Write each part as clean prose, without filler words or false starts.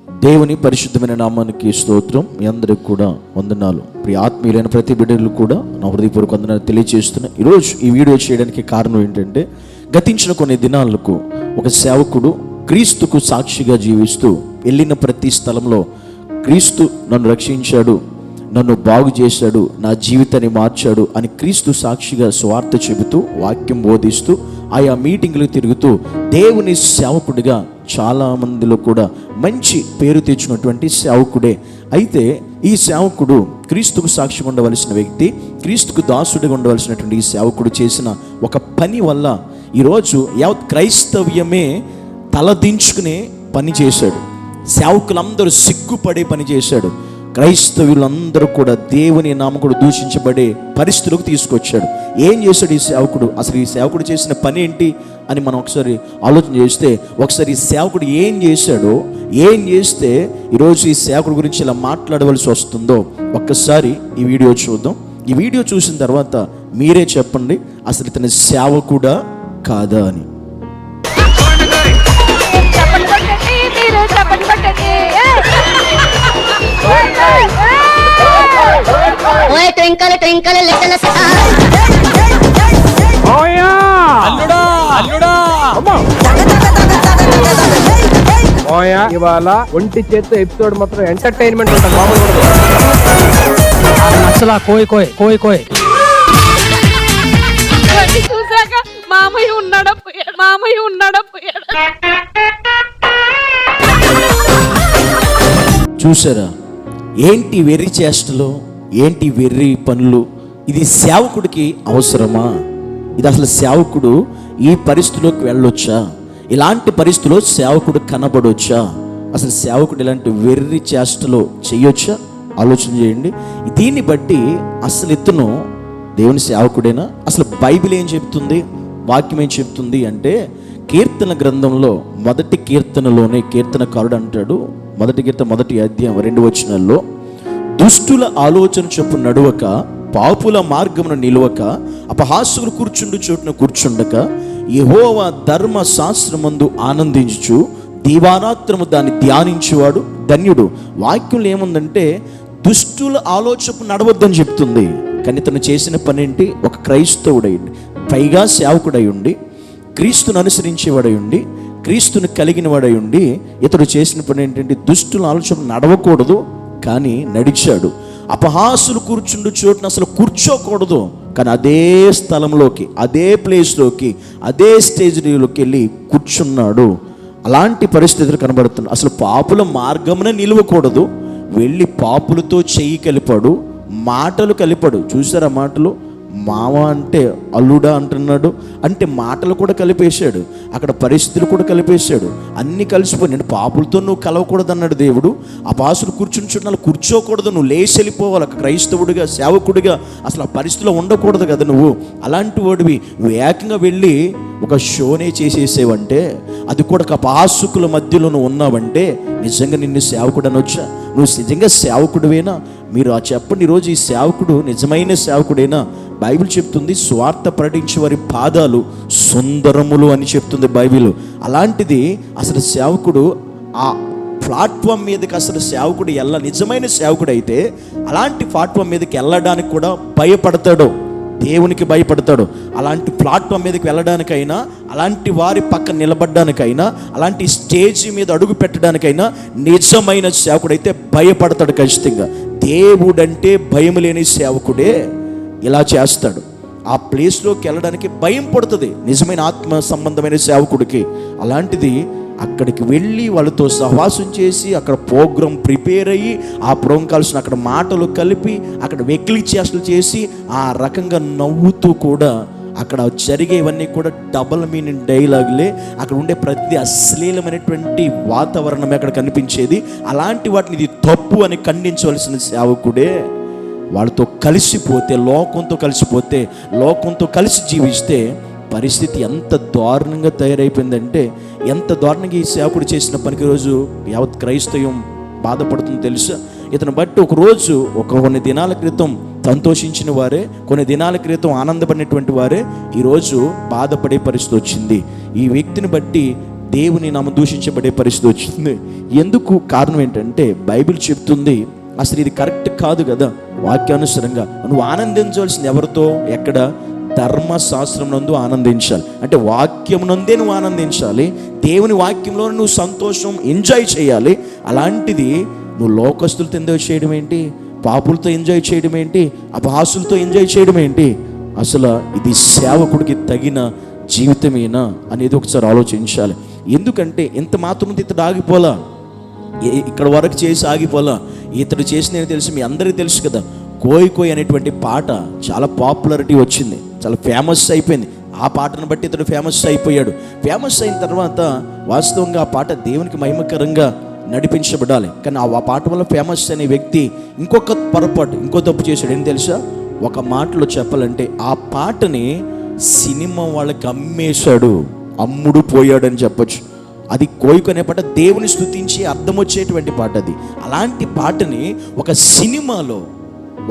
దేవుని పరిశుద్ధమైన నామానికి స్తోత్రం. మీ అందరికి కూడా వందనాలు. ప్రియ ఆత్మీయులైన ప్రతి బిడ్డలు కూడా నా హృదయపూర్వక వందనాలు తెలియజేస్తున్నా. ఈరోజు ఈ వీడియో చేయడానికి కారణం ఏంటంటే, గతించిన కొన్ని దినాలకు ఒక సేవకుడు క్రీస్తుకు సాక్షిగా జీవిస్తూ వెళ్ళిన ప్రతి స్థలంలో క్రీస్తు నన్ను రక్షించాడు, నన్ను బాగు చేశాడు, నా జీవితాన్ని మార్చాడు అని క్రీస్తు సాక్షిగా స్వార్థ చెబుతూ వాక్యం బోధిస్తూ ఆయా మీటింగ్లు తిరుగుతూ దేవుని సేవకుడిగా చాలా మందిలో కూడా మంచి పేరు తెచ్చినటువంటి సేవకుడే. అయితే ఈ సేవకుడు క్రీస్తుకు సాక్షిగా ఉండవలసిన వ్యక్తి, క్రీస్తుకు దాసుడిగా ఉండవలసినటువంటి ఈ సేవకుడు చేసిన ఒక పని వల్ల ఈరోజు యావత్ క్రైస్తవ్యమే తలదించుకునే పని చేశాడు. సేవకులందరూ సిగ్గుపడే పని చేశాడు. క్రైస్తవులందరూ కూడా దేవుని నామకుడు దూషించబడే పరిస్థితులకు తీసుకొచ్చాడు. ఏం చేశాడు ఈ సేవకుడు? అసలు ఈ సేవకుడు చేసిన పని ఏంటి అని మనం ఒకసారి ఆలోచన చేస్తే, ఒకసారి ఈ సేవకుడు ఏం చేశాడో, ఏం చేస్తే ఈరోజు ఈ సేవకుడు గురించి ఇలా మాట్లాడవలసి వస్తుందో ఒక్కసారి ఈ వీడియో చూద్దాం. ఈ వీడియో చూసిన తర్వాత మీరే చెప్పండి, అసలు ఇతని సేవకుడా కాదా అని. ట్వింకల్ ట్వింకల్ లిటిల్ స్టార్, ఇవాళ ఒంటి చేత్తో ఎపిసోడ్ మొత్తం ఎంటర్టైన్మెంట్ ఉంటుంది. అసలు కోయ్ కోయ్ కోయ్ కోయ్ చూసాక మామయ్య ఉన్నాడా పోయాడు. చూసారా ఏంటి వెర్రి చేష్టలు, ఏంటి వెర్రి పనులు? ఇది సేవకుడికి అవసరమా? ఇది అసలు సేవకుడు ఈ పరిస్థితిలోకి వెళ్ళొచ్చా? ఇలాంటి పరిస్థితిలో సేవకుడు కనబడొచ్చా? అసలు సేవకుడు ఇలాంటి వెర్రి చేష్టలు చేయొచ్చా? ఆలోచన చేయండి. దీన్ని బట్టి అసలు ఇతను దేవుని సేవకుడేనా? అసలు బైబిల్ ఏం చెప్తుంది, వాక్యం ఏం చెప్తుంది అంటే, కీర్తన గ్రంథంలో మొదటి కీర్తనలోనే కీర్తనకారుడు అంటాడు, మొదటి కీర్తన 1వ అధ్యాయం 2వ వచనంలో, దుష్టుల ఆలోచన చొప్పున నడువక, పాపుల మార్గమును నిలువక, అపహాస్యులు కూర్చుండు చోటున కూర్చుండక, యెహోవా ధర్మ శాస్త్రమందు ఆనందించుచు దీవారాత్రము దాన్ని ధ్యానించువాడు ధన్యుడు. వాక్యంలో ఏముందంటే, దుష్టుల ఆలోచన నడవద్దని చెప్తుంది. కానీ ఇతను చేసిన పని ఏంటి? ఒక క్రైస్తవుడైండి, పైగా సేవకుడై ఉండి, క్రీస్తును అనుసరించేవాడై ఉండి, క్రీస్తుని కలిగిన వాడై ఉండి, ఇతడు చేసిన పని ఏంటంటే, దుష్టుల ఆలోచన నడవకూడదు కానీ నడిచాడు. అపహాసులు కూర్చుండు చోటున అసలు కూర్చోకూడదు కానీ అదే స్థలంలోకి, అదే ప్లేస్లోకి, అదే స్టేజ్లోకి వెళ్ళి కూర్చున్నాడు. అలాంటి పరిస్థితులు కనబడుతున్నాయి. అసలు పాపుల మార్గమున నిలవకూడదు, వెళ్ళి పాపులతో చెయ్యి కలిపాడు, మాటలు కలిపాడు. చూసారా మాటలు? మామ అంటే అల్లుడా అంటున్నాడు, అంటే మాటలు కూడా కలిపేశాడు, అక్కడ పరిస్థితులు కూడా కలిపేశాడు, అన్నీ కలిసిపోయి. నేను పాపులతో నువ్వు కలవకూడదు అన్నాడు దేవుడు. ఆ పాసులు కూర్చుని చుట్టాలు కూర్చోకూడదు, నువ్వు లేచి వెళ్ళిపోవాలి. క్రైస్తవుడిగా, సేవకుడిగా అసలు ఆ పరిస్థితిలో ఉండకూడదు కదా నువ్వు. అలాంటి వాడివి ఏకంగా వెళ్ళి ఒక షోనే చేసేసేవంటే, అది కూడా ఒక పాసుకుల మధ్యలో నువ్వు ఉన్నావంటే నిజంగా నిన్ను సేవకుడు అనొచ్చా? నువ్వు నిజంగా సేవకుడివేనా? మీరు చెప్పండి, ఈరోజు ఈ సేవకుడు నిజమైన సేవకుడేనా? బైబిల్ చెప్తుంది, స్వార్థ ప్రకటించే వారి పాదాలు సుందరములు అని చెప్తుంది బైబిల్. అలాంటిది అసలు సేవకుడు ఆ ప్లాట్ఫామ్ మీదకి, అసలు సేవకుడు నిజమైన సేవకుడు అయితే అలాంటి ప్లాట్ఫామ్ మీదకి వెళ్ళడానికి కూడా భయపడతాడు, దేవునికి భయపడతాడు. అలాంటి ప్లాట్ఫామ్ మీదకి వెళ్ళడానికైనా, అలాంటి వారి పక్కన నిలబడడానికైనా, అలాంటి స్టేజ్ మీద అడుగు పెట్టడానికైనా నిజమైన సేవకుడైతే భయపడతాడు ఖచ్చితంగా. దేవుడంటే భయం లేని సేవకుడే ఇలా చేస్తాడు. ఆ ప్లేస్లోకి వెళ్ళడానికి భయం పడుతుంది నిజమైన ఆత్మ సంబంధమైన సేవకుడికి. అలాంటిది అక్కడికి వెళ్ళి వాళ్ళతో సహవాసం చేసి, అక్కడ ప్రోగ్రాం ప్రిపేర్ అయ్యి, ఆ ప్రోగ్రాం కాల్సిన అక్కడ మాటలు కలిపి, అక్కడ వెకిలి చేష్టలు చేసి, ఆ రకంగా నవ్వుతూ కూడా అక్కడ జరిగేవన్నీ కూడా డబల్ మీనింగ్ డైలాగులే. అక్కడ ఉండే ప్రతి అశ్లీలమైనటువంటి వాతావరణమే అక్కడ కనిపించేది. అలాంటి వాటిని ఇది తప్పు అని ఖండించవలసిన సేవకుడే వాళ్ళతో కలిసిపోతే, లోకంతో కలిసి జీవిస్తే పరిస్థితి ఎంత దారుణంగా తయారైపోయిందంటే, ఎంత దారుణంగా ఈ సేవకుడు చేసిన పనికి రోజు యావత్ క్రైస్తవం బాధపడుతుందో తెలుసా? ఇతను బట్టి ఒకరోజు కొన్ని దినాల క్రితం సంతోషించిన వారే, కొన్ని దినాల క్రితం ఆనందపడినటువంటి వారే ఈరోజు బాధపడే పరిస్థితి వచ్చింది. ఈ వ్యక్తిని బట్టి దేవుని నామం దూషించబడే పరిస్థితి వచ్చింది. ఎందుకు కారణం ఏంటంటే బైబిల్ చెప్తుంది అసలు ఇది కరెక్ట్ కాదు కదా. వాక్యానుసారంగా నువ్వు ఆనందించవలసింది ఎవరితో, ఎక్కడ? ధర్మశాస్త్రం నందు ఆనందించాలి. అంటే వాక్యం నందే నువ్వు ఆనందించాలి. దేవుని వాక్యంలో నువ్వు సంతోషం ఎంజాయ్ చేయాలి. అలాంటిది నువ్వు లోకస్తులతో ఎంజాయ్ చేయడం ఏంటి, పాపులతో ఎంజాయ్ చేయడం ఏంటి, అపహాసులతో ఎంజాయ్ చేయడం ఏంటి? అసలు ఇది సేవకుడికి తగిన జీవితమేనా అనేది ఒకసారి ఆలోచించాలి. ఎందుకంటే ఎంత మాత్రం ఇతడు ఆగిపోలా, ఇక్కడ వరకు చేసి ఆగిపోలా. ఇతడు చేసిన తెలుసు, మీ అందరికీ తెలుసు కదా, కోయ్ కోయ్ అనేటువంటి పాట చాలా పాపులారిటీ వచ్చింది, చాలా ఫేమస్ అయిపోయింది. ఆ పాటను బట్టి ఇతడు ఫేమస్ అయిపోయాడు. ఫేమస్ అయిన తర్వాత వాస్తవంగా ఆ పాట దేవునికి మహిమకరంగా నడిపించబడాలి. కానీ ఆ పాట వల్ల ఫేమస్ అనే వ్యక్తి ఇంకొక పొరపాటు, ఇంకో తప్పు చేశాడు. ఏం తెలుసా? ఒక మాటలో చెప్పాలంటే ఆ పాటని సినిమా వాళ్ళకి అమ్మేశాడు, అమ్ముడు పోయాడని చెప్పొచ్చు. అది కోయికు అనే పాట దేవుని స్తుతించి అర్థం వచ్చేటువంటి పాట. అది అలాంటి పాటని ఒక సినిమాలో,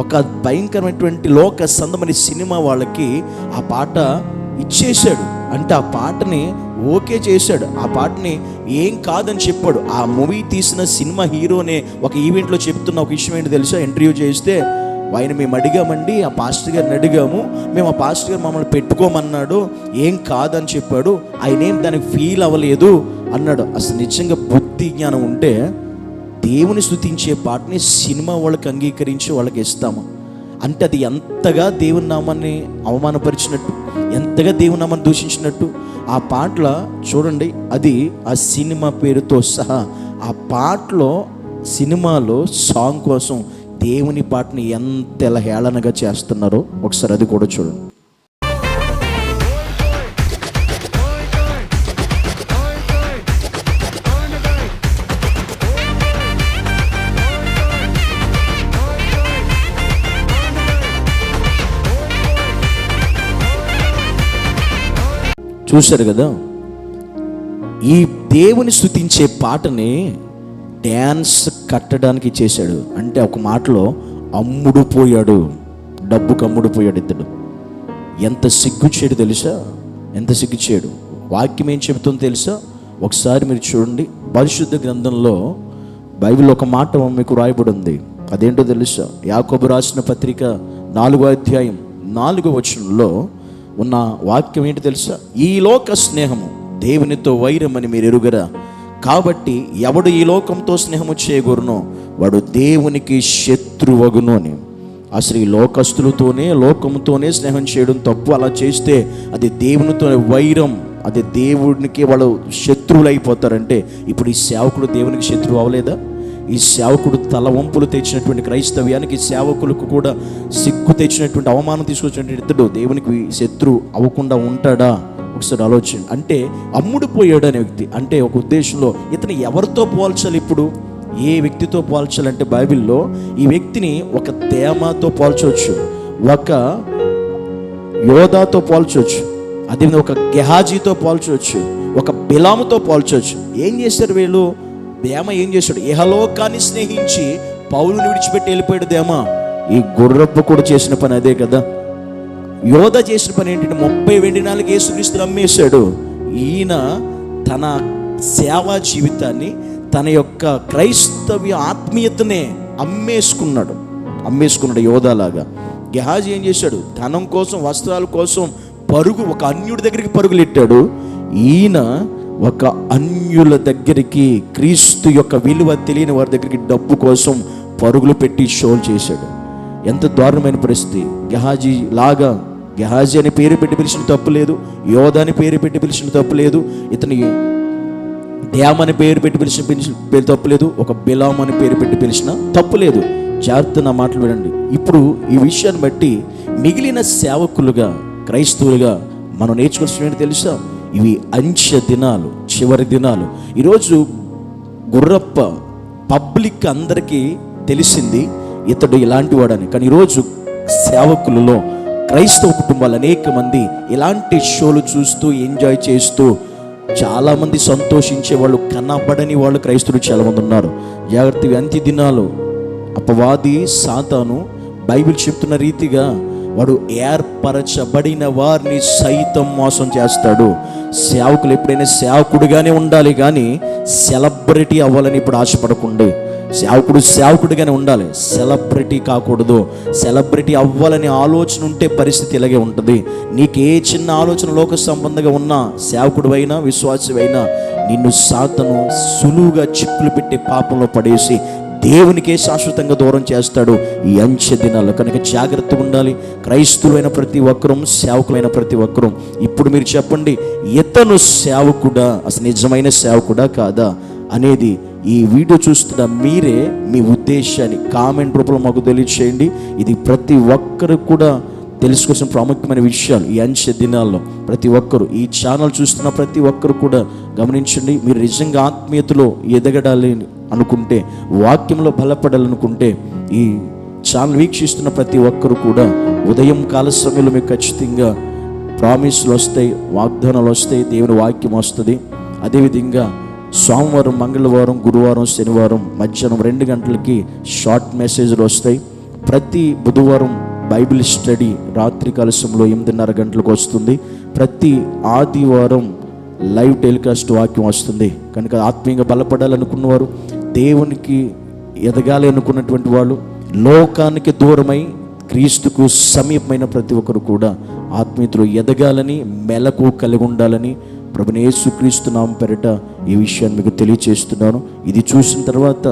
ఒక భయంకరమైనటువంటి లోక సందమని సినిమా వాళ్ళకి ఆ పాట ఇచ్చేశాడు. అంటే ఆ పాటని ఓకే చేశాడు, ఆ పాటని ఏం కాదని చెప్పాడు. ఆ మూవీ తీసిన సినిమా హీరోనే ఒక ఈవెంట్లో చెప్తున్న ఒక విషయం ఏంటి తెలుసా? ఇంటర్వ్యూ చేస్తే ఆయన మేము అడిగామండి, ఆ పాస్టర్ గారిని అడిగాము, మేము ఆ పాస్టర్ గారు మమ్మల్ని పెట్టుకోమన్నాడు, ఏం కాదని చెప్పాడు, ఆయన ఏం దానికి ఫీల్ అవ్వలేదు అన్నాడు. అసలు నిజంగా బుద్ధి జ్ఞానం ఉంటే దేవుని స్తుతించే పాటని సినిమా వాళ్ళకి అంగీకరించి వాళ్ళకి ఇస్తాము అంటే అది ఎంతగా దేవుని నామాన్ని అవమానపరిచినట్టు, ఎంతగా దేవుని నామాన్ని దూషించినట్టు. ఆ పాటల చూడండి, అది ఆ సినిమా పేరుతో సహా ఆ పాటలో, సినిమాలో సాంగ్ కోసం దేవుని పాటని ఎంత ఎలా హేళనగా చేస్తున్నారో ఒకసారి అది కూడా చూడండి. చూశారు కదా, ఈ దేవుని స్తుతించే పాటని డ్యాన్స్ కట్టడానికి చేశాడు. అంటే ఒక మాటలో అమ్ముడు పోయాడు, డబ్బుకు అమ్ముడు పోయాడు ఇతడు. ఎంత సిగ్గుచేడు తెలుసా, ఎంత సిగ్గుచేడు. వాక్యం ఏం చెబుతుందో తెలుసా? ఒకసారి మీరు చూడండి, పరిశుద్ధ గ్రంథంలో బైబిల్ ఒక మాట మీకు రాయబడి ఉంది. అదేంటో తెలుసా? యాకోబు రాసిన పత్రిక 4వ అధ్యాయం 4వ వచనంలో ఉన్న వాక్యం ఏంటి తెలుసా? ఈ లోక స్నేహము దేవునితో వైరమని మీరు ఎరుగరా, కాబట్టి ఎవడు ఈ లోకంతో స్నేహము చేయగోరునో వాడు దేవునికి శత్రువగును అని. అసలు ఈ లోకస్తులతోనే, లోకంతోనే స్నేహం చేయడం తప్పు. అలా చేస్తే అది దేవునితో వైరం, అది దేవునికి వాళ్ళు శత్రువులు అయిపోతారంటే ఇప్పుడు ఈ సేవకుడు దేవునికి శత్రువు అవ్వలేదా? ఈ సేవకుడు తల వంపులు తెచ్చినటువంటి క్రైస్తవ్యానికి, సేవకులకు కూడా సిగ్గు తెచ్చినటువంటి, అవమానం తీసుకొచ్చినటువంటి ఇతడు దేవునికి శత్రువు అవ్వకుండా ఉంటాడా? ఒకసారి ఆలోచన. అంటే అమ్ముడు పోయాడు అనే వ్యక్తి, అంటే ఒక ఉద్దేశంలో ఇతను ఎవరితో పోల్చాలి? ఇప్పుడు ఏ వ్యక్తితో పోల్చాలంటే బైబిల్లో ఈ వ్యక్తిని ఒక తేమాతో పోల్చవచ్చు, ఒక యోధాతో పోల్చవచ్చు, అదే ఒక గెహాజీతో పోల్చవచ్చు, ఒక బిలాముతో పోల్చవచ్చు. ఏం చేశారు వీళ్ళు? దేమ ఏం చేశాడు? ఇహలోకాన్ని స్నేహించి పౌలుని విడిచిపెట్టి వెళ్ళిపోయాడు దేమ. ఈ గుర్రపు కూడా చేసిన పని అదే కదా. యోధ చేసిన పని ఏంటంటే 30 వెండి నాలుగు యేసుక్రీస్తుని అమ్మేశాడు. ఈయన తన సేవా జీవితాన్ని, తన యొక్క క్రైస్తవ్య ఆత్మీయతనే అమ్మేసుకున్నాడు యోధాలాగా. గెహాజీ ఏం చేశాడు? ధనం కోసం, వస్త్రాల కోసం పరుగు, ఒక అన్యుడి దగ్గరికి పరుగులెట్టాడు. ఈయన ఒక అన్యుల దగ్గరికి, క్రీస్తు యొక్క విలువ తెలియని వారి దగ్గరికి డబ్బు కోసం పరుగులు పెట్టి షోలు చేశాడు. ఎంత దారుణమైన పరిస్థితి. గెహాజీ అని పేరు పెట్టి పిలిచిన తప్పు లేదు, యోధ అని పేరు పెట్టి పిలిచిన తప్పు లేదు, ఇతని దేమని పేరు పెట్టి పిలిచిన తప్పు లేదు, ఒక బిలాం అని పేరు పెట్టి పిలిచిన తప్పు లేదు. జాగ్రత్త నా మాటలు వినండి. ఇప్పుడు ఈ విషయాన్ని బట్టి మిగిలిన సేవకులుగా, క్రైస్తవులుగా మనం నేర్చుకోవాల్సిన ఏంటి తెలుసా? ఇవి అంచె దినాలు, చివరి దినాలు. ఈరోజు గుర్రప్ప పబ్లిక్ అందరికీ తెలిసింది ఇతడు ఇలాంటి వాడని. కానీ ఈరోజు సేవకులలో, క్రైస్తవ కుటుంబాలు అనేక మంది ఇలాంటి షోలు చూస్తూ ఎంజాయ్ చేస్తూ చాలామంది సంతోషించే వాళ్ళు, కనబడని వాళ్ళు క్రైస్తవులు చాలామంది ఉన్నారు. జాగ్రత్త. అంత్య దినాలు అపవాది సాతాను బైబిల్ చెప్తున్న రీతిగా వాడు ఏర్పరచబడిన వారిని సైతం మోసం చేస్తాడు. సేవకులు ఎప్పుడైనా సేవకుడిగానే ఉండాలి కానీ సెలబ్రిటీ అవ్వాలని ఇప్పుడు ఆశపడకండి. సేవకుడిగానే ఉండాలి, సెలబ్రిటీ కాకూడదు. సెలబ్రిటీ అవ్వాలని ఆలోచన ఉంటే పరిస్థితి ఇలాగే ఉంటుంది. నీకే చిన్న ఆలోచన లోక సంబంధంగా ఉన్నా, సేవకుడివైనా విశ్వాసమైనా, నిన్ను సాతాను సులువుగా చిక్కులు పెట్టే పాపంలో పడేసి దేవునికే శాశ్వతంగా దూరం చేస్తాడు ఈ అంచె దినాల్లో. కనుక జాగ్రత్తగా ఉండాలి. క్రైస్తవులైన ప్రతి ఒక్కరూ, సేవకులైన ప్రతి ఒక్కరూ. ఇప్పుడు మీరు చెప్పండి, ఇతను సేవకుడా, అసలు నిజమైన సేవకుడా కాదా అనేది ఈ వీడియో చూస్తున్న మీరే మీ ఉద్దేశాన్ని కామెంట్ రూపంలో మాకు తెలియచేయండి. ఇది ప్రతి ఒక్కరు కూడా తెలుసుకోవాల్సిన ప్రాముఖ్యమైన విషయాలు. ఈ అంచె దినాల్లో ప్రతి ఒక్కరు, ఈ ఛానల్ చూస్తున్న ప్రతి ఒక్కరు కూడా గమనించండి. మీరు నిజంగా ఆత్మీయతలో ఎదగడాలి అనుకుంటే, వాక్యంలో బలపడాలనుకుంటే, ఈ ఛానల్ వీక్షిస్తున్న ప్రతి ఒక్కరు కూడా ఉదయం కాల సమయంలో మీకు ఖచ్చితంగా ప్రామిస్లు వస్తాయి, వాగ్దానాలు వస్తాయి, దేవుని వాక్యం వస్తుంది. అదేవిధంగా సోమవారం, మంగళవారం, గురువారం, శనివారం మధ్యాహ్నం 2 గంటలకి షార్ట్ మెసేజ్లు వస్తాయి. ప్రతి బుధవారం బైబిల్ స్టడీ రాత్రి కాలశంలో 8:30 గంటలకు వస్తుంది. ప్రతి ఆదివారం లైవ్ టెలికాస్ట్ వాక్యం వస్తుంది. కనుక ఆత్మీయంగా బలపడాలనుకున్నవారు, దేవునికి ఎదగాలి అనుకున్నటువంటి వాళ్ళు, లోకానికి దూరమై క్రీస్తుకు సమీపమైన ప్రతి ఒక్కరు కూడా ఆత్మీయతలో ఎదగాలని, మెలకు కలిగి ఉండాలని ప్రభువైన యేసుక్రీస్తు నామం పేరిట ఈ విషయాన్ని మీకు తెలియచేస్తున్నాను. ఇది చూసిన తర్వాత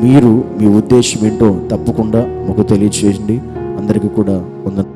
మీరు మీ ఉద్దేశం ఏంటో తప్పకుండా మాకు తెలియచేయండి. అందరికీ కూడా వందనాలు.